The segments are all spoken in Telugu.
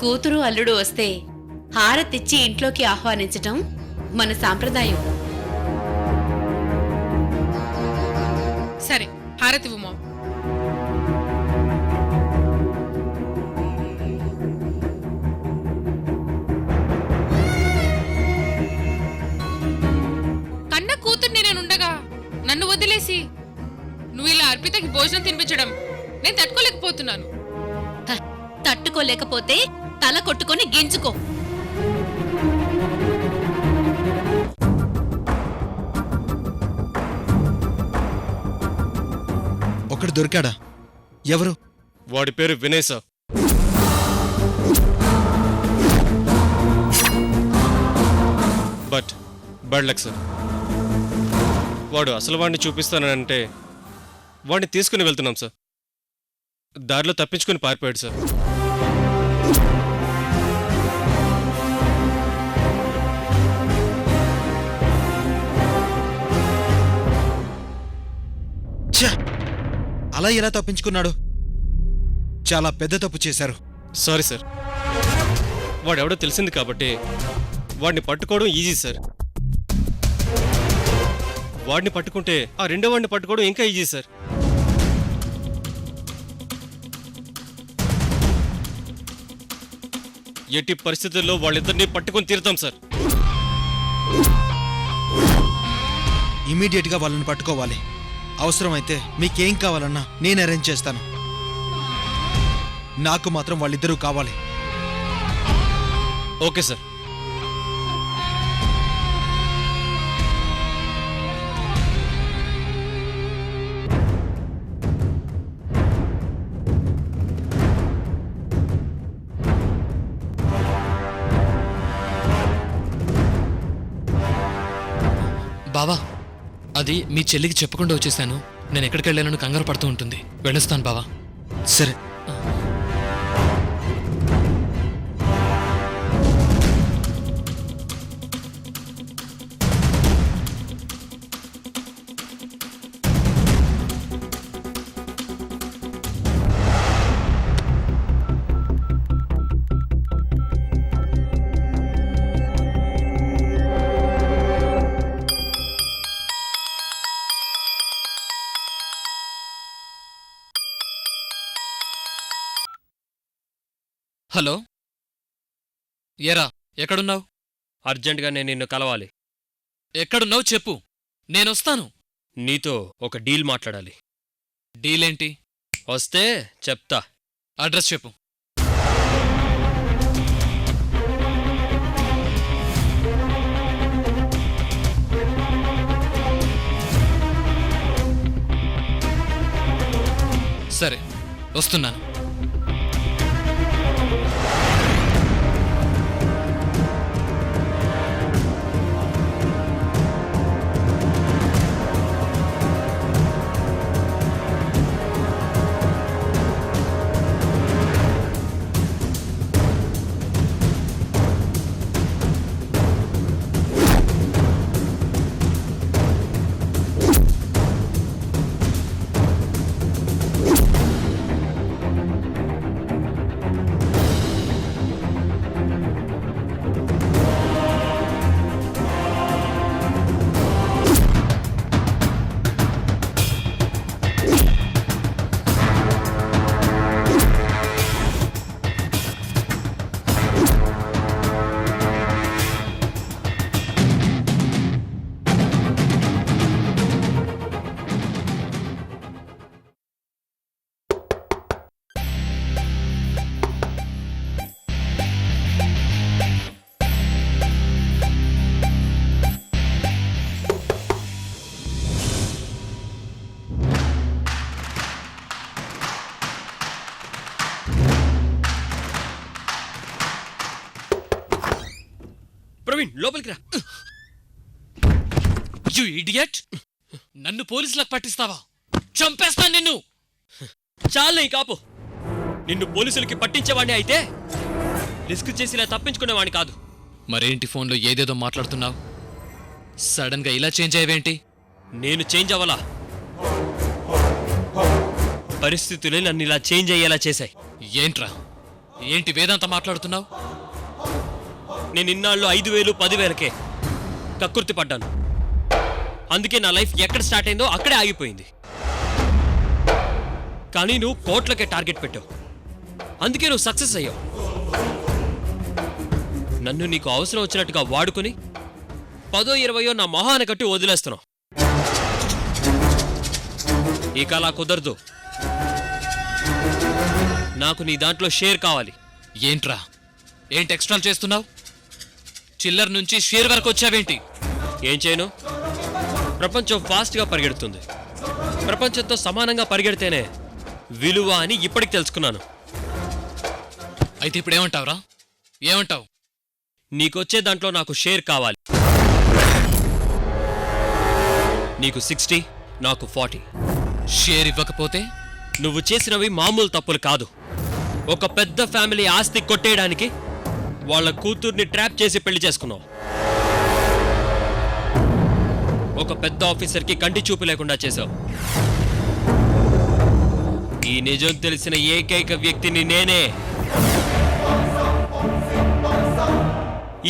కూతురు అల్లుడు వస్తే హారతిచ్చి ఇంట్లోకి ఆహ్వానించటం మన సాంప్రదాయం. సరే, హారతివ్వు మామ్. కన్న కూతుర్ని నేనుండగా నన్ను వదిలేసి నువ్వు ఇలా అర్పితకి భోజనం తినిపించడం నేను తట్టుకోలేకపోతున్నాను. తట్టుకోలేకపోతే తల కొట్టుకొని గింజుకో. ఒకడు దొరికాడా? ఎవరు? వాడి పేరు Vinay sir. But bad luck sir. వాడు అసలు వాడిని చూపిస్తానంటే వాడిని తీసుకుని వెళ్తున్నాం సార్. దారిలో తప్పించుకుని పారిపోయాడు సార్. అలా ఎలా తప్పించుకున్నాడు? చాలా పెద్ద తప్పు చేశారు. Sorry sir. వాడెవడో తెలిసింది కాబట్టి వాడిని పట్టుకోవడం ఈజీ సార్. వాడిని పట్టుకుంటే ఆ రెండో వాడిని పట్టుకోవడం ఇంకా ఈజీ సార్. ఎట్టి పరిస్థితుల్లో వాళ్ళిద్దరినీ పట్టుకొని తీరుతాం సార్. ఇమీడియట్ గా వాళ్ళని పట్టుకోవాలి. అవసరమైతే మీకేం కావాలన్నా నేను అరేంజ్ చేస్తాను. నాకు మాత్రం వాళ్ళిద్దరూ కావాలి. Okay sir. బావా, అది మీ చెల్లికి చెప్పకుండా వచ్చేసాను. నేను ఎక్కడికి వెళ్ళానని కంగారు పడుతూ ఉంటుంది. వెళ్ళొస్తాను బావా. సరే. హలో, ఏరా ఎక్కడున్నావు? అర్జెంటుగా నేను నిన్ను కలవాలి. ఎక్కడున్నావు చెప్పు, నేనొస్తాను. నీతో ఒక డీల్ మాట్లాడాలి. డీలేంటి? వస్తే చెప్తా. అడ్రస్ చెప్పు. సరే, వస్తున్నాను. ప్రవీణ్, లోపలికి రా. You idiot! నన్ను పోలీసులకు పట్టిస్తావా? చంపేస్తాను నిన్ను. చాలే కాపు. నిన్ను పోలీసులకి పట్టించేవాడిని అయితే రిస్క్ చేసి ఇలా తప్పించుకునేవాడిని కాదు. మరేంటి ఫోన్లో ఏదేదో మాట్లాడుతున్నావు? సడన్ గా ఇలా చేంజ్ అయ్యేవేంటి? నేను చేంజ్ అవ్వాలా? పరిస్థితులే నన్ను ఇలా చేంజ్ అయ్యేలా చేశాయి. ఏంట్రా? ఏంటి వేదాంత మాట్లాడుతున్నావు? నేను ఇన్నాళ్ళు 5,000 10,000కే కక్కుర్తి పడ్డాను. అందుకే నా లైఫ్ ఎక్కడ స్టార్ట్ అయిందో అక్కడే ఆగిపోయింది. కానీ నువ్వు కోట్లకే టార్గెట్ పెట్టావు. అందుకే నువ్వు సక్సెస్ అయ్యావు. నన్ను నీకు అవసరం వచ్చినట్టుగా వాడుకుని 10 20 నా మొహాన కట్టి వదిలేస్తున్నావు. ఇక అలా కుదరదు. నాకు నీ దాంట్లో షేర్ కావాలి. ఏంట్రా, ఏంటి ఎక్స్ట్రాలు చేస్తున్నావు? చిల్లర నుంచి షేర్ వరకు వచ్చావేంటి? ఏం చేయను? ప్రపంచం ఫాస్ట్గా పరిగెడుతుంది. ప్రపంచంతో సమానంగా పరిగెడితేనే విలువ అని ఇప్పటికి తెలుసుకున్నాను. అయితే ఇప్పుడు ఏమంటావురా? ఏమంటావు? నీకొచ్చే దాంట్లో నాకు షేర్ కావాలి. నీకు 60, నాకు 40. షేర్ ఇవ్వకపోతే? నువ్వు చేసినవి మామూలు తప్పులు కాదు. ఒక పెద్ద ఫ్యామిలీ ఆస్తి కొట్టేయడానికి వాళ్ళ కూతుర్ని ట్రాప్ చేసి పెళ్లి చేసుకున్నావు. ఒక పెద్ద ఆఫీసర్కి కంటి చూపు లేకుండా చేశావు. ఈ నిజం తెలిసిన ఏకైక వ్యక్తిని నేనే.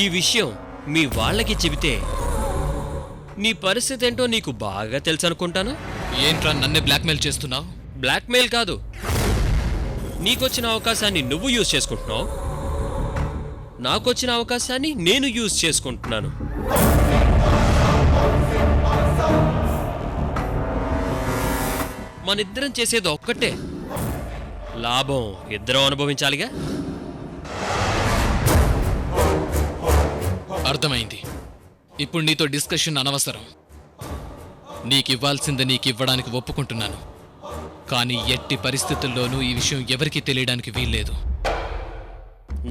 ఈ విషయం మీ వాళ్ళకి చెబితే నీ పరిస్థితి ఏంటో నీకు బాగా తెలుసు అనుకుంటాను. ఏంట్రా నన్నే బ్లాక్మెయిల్ చేస్తున్నావు? బ్లాక్మెయిల్ కాదు, నీకొచ్చిన అవకాశాన్ని నువ్వు యూజ్ చేసుకుంటున్నావు, నాకొచ్చిన అవకాశాన్ని నేను యూజ్ చేసుకుంటున్నాను. మనిద్దరం చేసేది ఒక్కటే, లాభం ఇద్దరం అనుభవించాలిగా. అర్థమైంది. ఇప్పుడు నీతో డిస్కషన్ అనవసరం. నీకివ్వాల్సింది నీకివ్వడానికి ఒప్పుకుంటున్నాను. కానీ ఎట్టి పరిస్థితుల్లోనూ ఈ విషయం ఎవరికీ తెలియడానికి వీల్లేదు.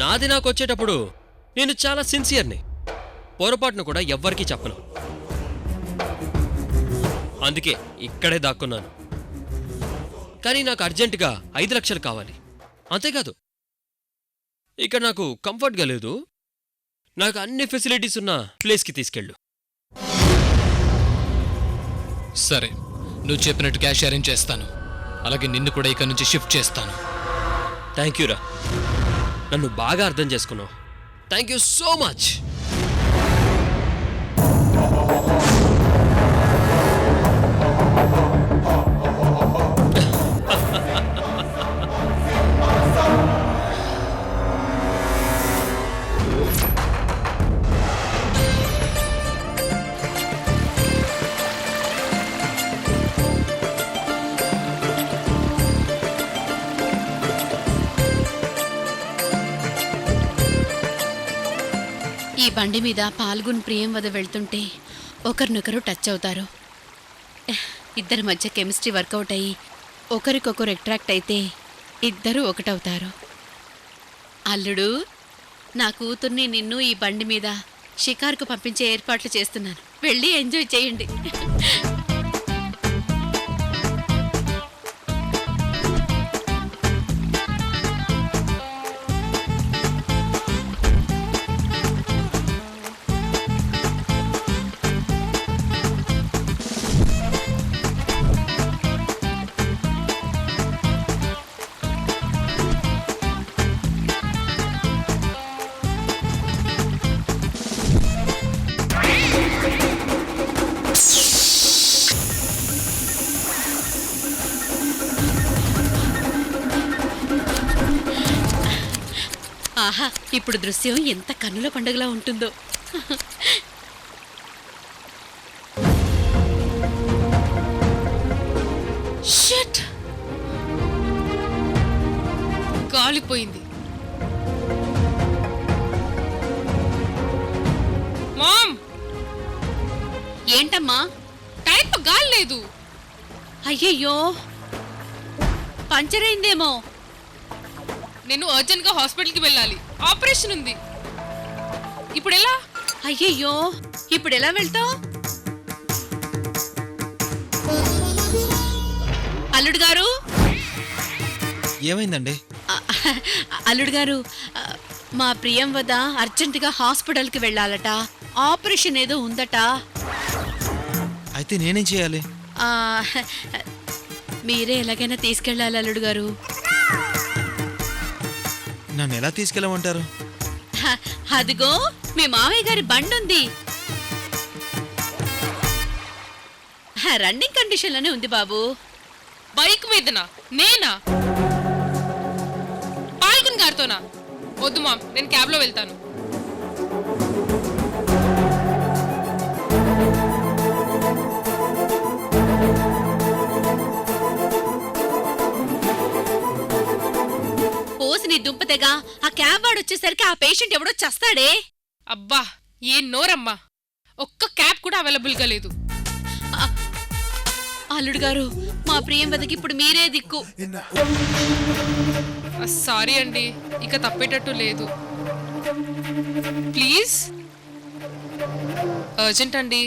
నాది నాకు వచ్చేటప్పుడు నేను చాలా సిన్సియర్ని. పొరపాటును కూడా ఎవ్వరికీ చెప్పను. అందుకే ఇక్కడే దాక్కున్నాను. కానీ నాకు అర్జెంటుగా 5 లక్షలు కావాలి. అంతేకాదు, ఇక్కడ నాకు కంఫర్ట్గా లేదు. నాకు అన్ని ఫెసిలిటీస్ ఉన్న ప్లేస్కి తీసుకెళ్ళు. సరే, నువ్వు చెప్పినట్టు క్యాష్ అరేంజ్ చేస్తాను. అలాగే నిన్ను కూడా ఇక్కడ నుంచి షిఫ్ట్ చేస్తాను. థ్యాంక్ యూరా, నన్ను బాగా అర్థం చేసుకున్నావు. Thank you so much. ఈ బండి మీద పాల్గొని ప్రియం వద వెళ్తుంటే ఒకరినొకరు టచ్ అవుతారు. ఇద్దరి మధ్య కెమిస్ట్రీ వర్కౌట్ అయ్యి ఒకరికొకరు అట్రాక్ట్ అయితే ఇద్దరు ఒకటవుతారు. అల్లుడు, నా కూతుర్ని నిన్ను ఈ బండి మీద షికారుకు పంపించే ఏర్పాట్లు చేస్తున్నాను. వెళ్ళి ఎంజాయ్ చేయండి. ఆహా, ఇప్పుడు దృశ్యం ఎంత కన్నుల పండుగలా ఉంటుందో. షిట్, కాలిపోయింది. మామ్, ఏంటమ్మా? టైర్లో గాలి లేదు. అయ్యయ్యో, పంచర్ అయిందేమో. నేను అర్జెంట్గా హాస్పిటల్కి వెళ్ళాలి. ఆపరేషన్ ఉంది. ఇప్పుడు ఎలా? అయ్యయ్యో, ఇప్పుడు ఎలా వెళ్తావు? అల్లుడు గారు, ఏమైందండి? అల్లుడు గారు, మా ప్రియం వద్ద అర్జెంటుగా హాస్పిటల్కి వెళ్ళాలట. ఆపరేషన్ ఏదో ఉందట. అయితే నేనేం చేయాలి? ఆ, మీరే ఎలాగైనా తీసుకెళ్ళాలి అల్లుడు గారు. నన్ను ఎలా తీసుకెళ్ళమంటారు? అదిగో మీ మావయ్య గారి బండుంది. రన్నింగ్ కండిషన్లోనే ఉంది బాబు. బైక్ మీదనా? నేనా? పాల్గొని గారితోనా? వద్దు మామ్, నేను క్యాబ్లో వెళ్తాను. పోసి నీ దుంపతెగా ఆ క్యాబ్ వాడు వచ్చేసరికి ఆ పేషెంట్ ఎవడో చస్తాడే. అబ్బా, ఏం నోరమ్మా! ఒక్క క్యాబ్ కూడా అవైలబుల్గా లేదు. అల్లుడు గారు, మా ప్రియంవదకి ఇప్పుడు మీరే దిక్కు. సారీ అండి, ఇక తప్పేటట్టు లేదు. ప్లీజ్, అర్జెంట్ అండి.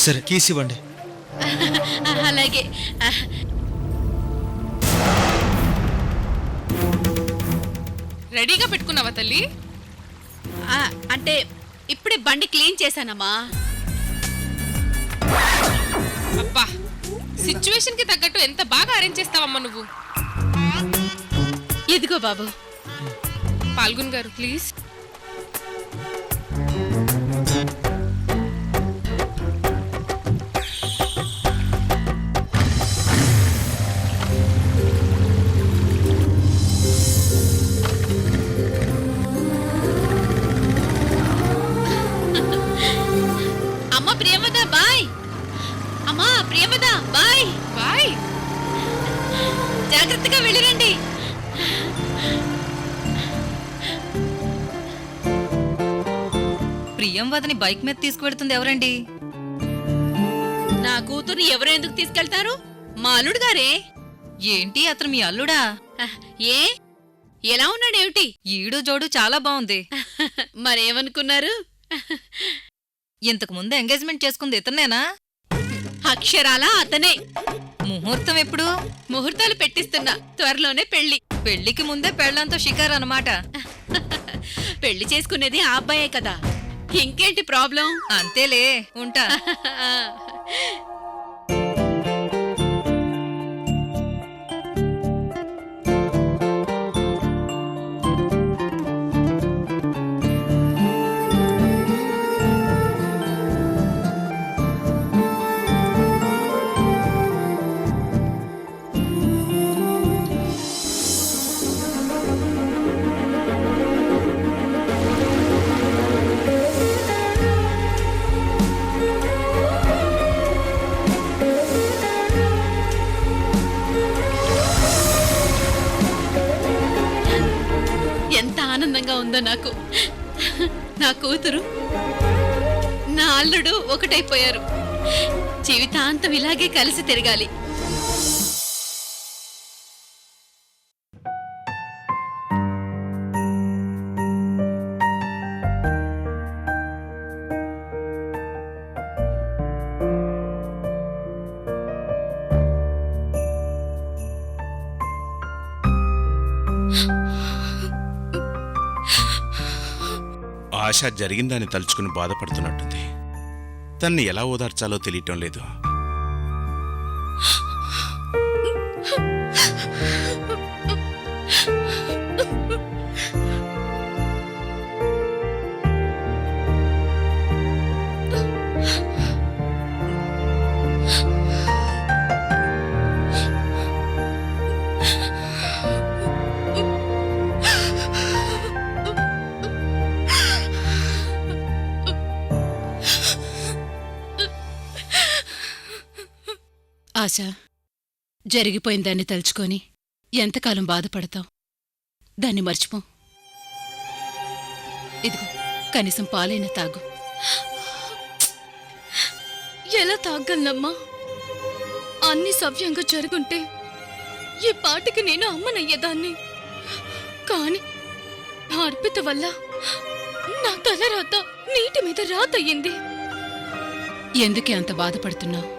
సరే, కీస్ ఇవ్వండి. అలాగే. రెడీగా పెట్టుకున్నావా తల్లి? అంటే ఇప్పుడే బండి క్లీన్ చేశానమ్మా. అబ్బా, సిచ్యువేషన్ కి తగ్గట్టు ఎంత బాగా అరేంజ్ చేస్తావమ్మా నువ్వు. ఇదిగో బాబు. పాల్గొన్ గారు ప్లీజ్. అమ్మ ప్రియమద బాయ్. అమ్మా ప్రియమద బాయ్. బాయ్. జాగ్రత్తగా వెళ్ళిరండి. ప్రియంవదని బైక్ మీద తీసుకువెడుతుంది ఎవరండి? నా కూతుర్ని ఎవరు ఎందుకు తీసుకెళ్తారు? మా అల్లుడు గారే. ఏంటి అతను మీ అల్లుడా? ఏ ఎలా ఉన్నాడేమిటి? ఈడు జోడు చాలా బాగుంది. మరేమనుకున్నారు? ఇంతకు ముందు ఎంగేజ్మెంట్ చేసుకుంది ఇతనేనా? అక్షరాల అతనే. ముహూర్తం ఎప్పుడు? ముహూర్తాలు పెట్టిస్తున్నా, త్వరలోనే పెళ్లి. పెళ్లికి ముందే పెళ్లంతో షికారు అన్నమాట. పెళ్లి చేసుకునేది ఆ అబ్బాయే కదా, ఇంకేంటి ప్రాబ్లం? అంతేలే, ఉంటా. ఎంత ఆనందంగా ఉందో నాకు. నా కూతురు, నా అల్లుడు ఒకటైపోయారు. జీవితాంతం ఇలాగే కలిసి తిరగాలి. ఆశ జరిగిందాన్ని తలుచుకుని బాధపడుతున్నట్టుంది. తన్ని ఎలా ఓదార్చాలో తెలియటం లేదు. ఆశ, జరిగిపోయిన దాన్ని తలుచుకొని ఎంతకాలం బాధపడతావు? దాన్ని మర్చిపో. ఇదిగో, కనీసం పాలైన తాగు. ఎలా తాగలమ్మా? అన్ని సవ్యంగా జరుగుంటే ఈ పాటికి నేను అమ్మనయ్యేదాన్ని. కాని అర్పిత వల్ల నా తలరాత నీటి మీద రాతయ్యింది. ఎందుకే అంత బాధపడుతున్నావు?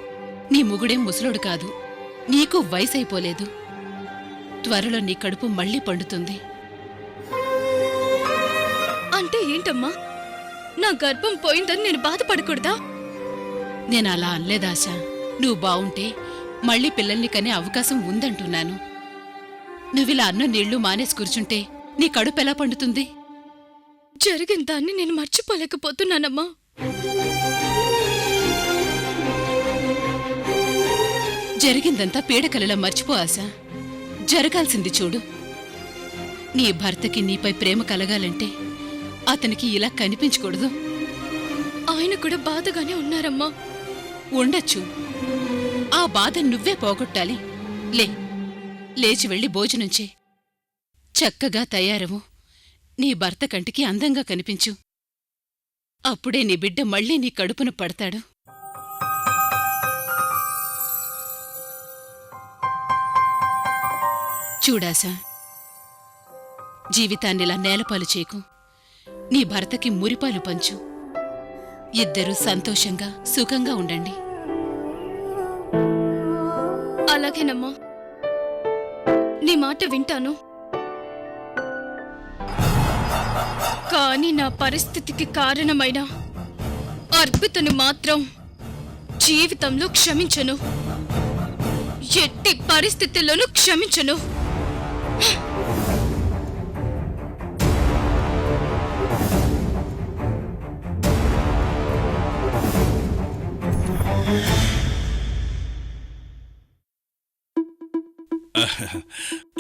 నీ మొగుడేం ముసలోడు కాదు, నీకు వయసైపోలేదు. త్వరలో నీ కడుపు మళ్ళీ పండుతుంది. అంటే ఏంటమ్మా? నా గర్భం పోయిందని నేను బాధపడకూడదా? నేనలా అనలేదాశా. నువ్వు బావుంటే మళ్ళీ పిల్లల్ని కనే అవకాశం ఉందంటున్నాను. నువ్విలా అన్న నీళ్లు మానేసి కూర్చుంటే నీ కడుపు ఎలా పండుతుంది? జరిగిన దాన్ని నేను మర్చిపోలేకపోతున్నానమ్మా. జరిగిందంతా పీడకలలా మర్చిపో ఆశ. జరగాల్సింది చూడు. నీ భర్తకి నీపై ప్రేమ కలగాలంటే అతనికి ఇలా కనిపించకూడదు. ఆయన కూడా బాధగానే ఉన్నారమ్మా. ఉండొచ్చు. ఆ బాధ నువ్వే పోగొట్టాలి. లేచి వెళ్ళి భోజనం చే. చక్కగా తయారవు. నీ భర్త కంటికి అందంగా కనిపించు. అప్పుడే నీ బిడ్డ మళ్ళీ నీ కడుపున పడతాడు. చూడాసా, జీవితాన్నిలా నేలపాలు చేయకు. నీ భర్తకి మురిపాలు పంచు. ఇద్దరూ సంతోషంగా సుఖంగా ఉండండి. అలాగేనమ్మా, నీ మాట వింటాను. కానీ నా పరిస్థితికి కారణమైన అర్పితను మాత్రం జీవితంలో క్షమించను. ఎట్టి పరిస్థితుల్లోనూ క్షమించను.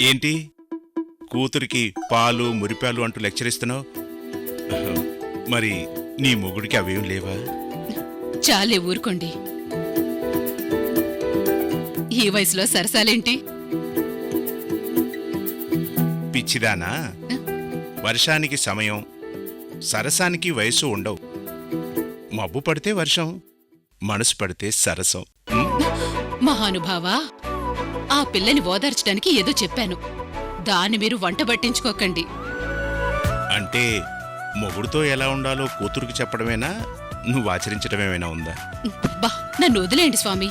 ఏంటి కూతురికి పాలు మురిపాలు అంటూ లెక్చర్ ఇస్తున్నావు? మరి నీ మొగుడికి అవేం లేవా? చాలే ఊరుకోండి. ఈ వయసులో సరసాలేంటి? పిచ్చిదానా, వర్షానికి సమయం, సరసానికి వయసు ఉండవు. మబ్బు పడితే వర్షం, మనసు పడితే సరసం. మహానుభావా, ఆ పిల్లని ఓదార్చడానికి ఏదో చెప్పాను. దాన్ని మీరు వంట పట్టించుకోకండి. అంటే మొగుడుతో ఎలా ఉండాలో కూతురికి చెప్పడమేనా, నువ్వు ఆచరించడమేమైనా ఉందా? బా, నన్ను వదిలేండి స్వామి.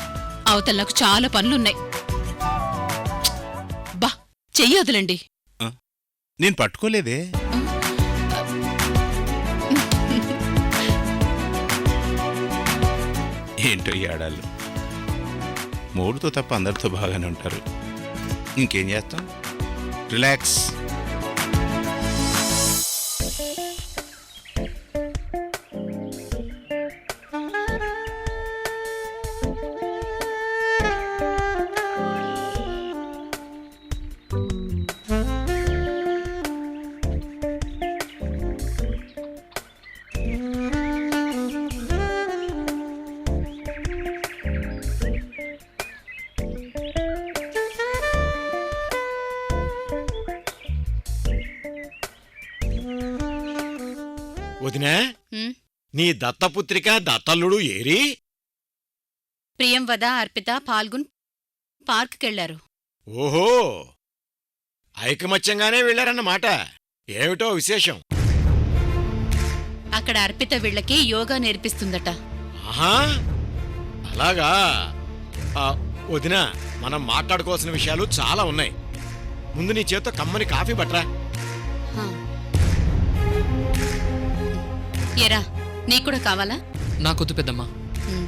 అవతల నాకు చాలా పనులున్నాయి. బా, చెయ్యి వదలండి. నేను పట్టుకోలేదే. ఏంటో ఈ ఆడాళ్ళు మూడుతో తప్ప అందరితో బాగానే ఉంటారు. ఇంకేం చేస్తాం, రిలాక్స్. వదినా, ఉమ్, నీ దత్తపుత్రిక దత్తల్లుడు ఏరి? ప్రియంవద, అర్పిత, పాల్గొన్ పార్క్కెళ్లారు. ఓహో, ఐకమత్యంగానే వెళ్ళారన్నమాట. ఏమిటో విశేషం? అక్కడ అర్పిత వీళ్ళకి యోగా నేర్పిస్తుందట. ఆహా, అలాగా. వదినా, మనం మాట్లాడుకోవాల్సిన విషయాలు చాలా ఉన్నాయి. ముందు నీ చేత్తో కమ్మని కాఫీ పట్రా. హా. ఎరా, నీకూడా కావాలా? నాకొద్దు పెద్దమ్మా. ఉమ్.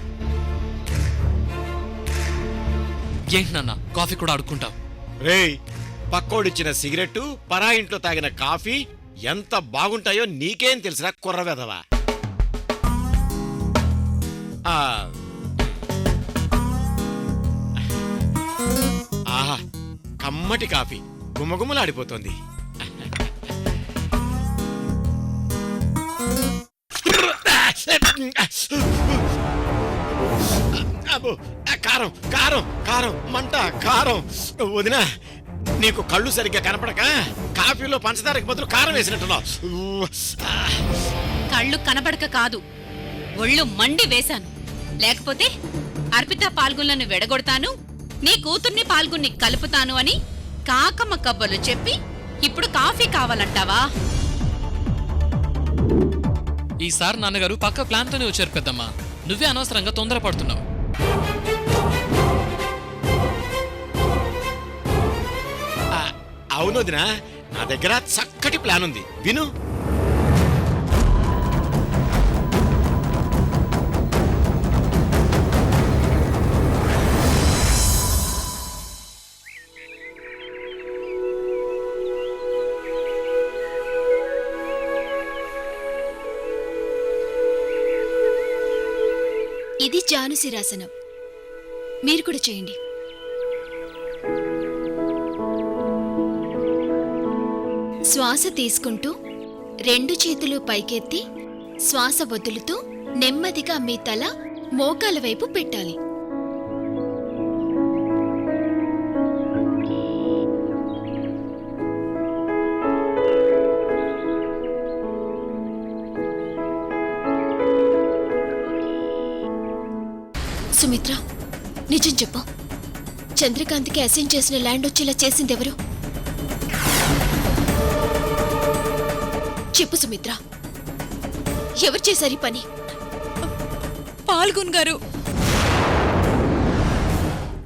ఏంటి నాన్న, కాఫీ కూడా అడుక్కుంటావు? రేయ్, పక్కోడిచ్చిన సిగరెట్టు, పరా ఇంట్లో తాగిన కాఫీ ఎంత బాగుంటాయో నీకేం తెలుసురా కుర్రవెదవా. ఆహా, కమ్మటి కాఫీ గుమగుమలాడిపోతోంది. అబ్బో, కారం కారం కారం, మంట, కారం. వదినా, నీకు కళ్ళు సరిగ్గా కనపడక కాఫీలో పంచదారకు బదులు కారం వేసినట్టున్నావు. కళ్ళు కనబడక కాదు, ఒళ్ళు మండి వేశాను. లేకపోతే అర్పిత పాల్గొనలను వెడగొడతాను, నీ కూతుర్ని పాల్గొని కలుపుతాను అని కాకమ్మ కబ్బలు చెప్పి ఇప్పుడు కాఫీ కావాలంటావా? ఈసారి నాన్నగారు పక్క ప్లాన్తోనే వచ్చారు పెద్దమ్మా. నువ్వే అనవసరంగా తొందరపడుతున్నావు. అవును వదినా, నా దగ్గర చక్కటి ప్లాన్ ఉంది, విను. ఇది జానుశిరాసనం. మీరు కూడా చేయండి. శ్వాస తీసుకుంటూ 2 చేతులు పైకెత్తి శ్వాస వదులుతూ నెమ్మదిగా మీ తల మోకాల వైపు పెట్టాలి. సుమిత్ర, నిజం చెప్పు. చంద్రకాంత్కి అసైన్ చేసిన ల్యాండ్ వచ్చేలా చేసిందెవరు? చెప్పు సుమిత్ర, ఎవరు చేశారు ఈ పని? పాల్గొన్ గారు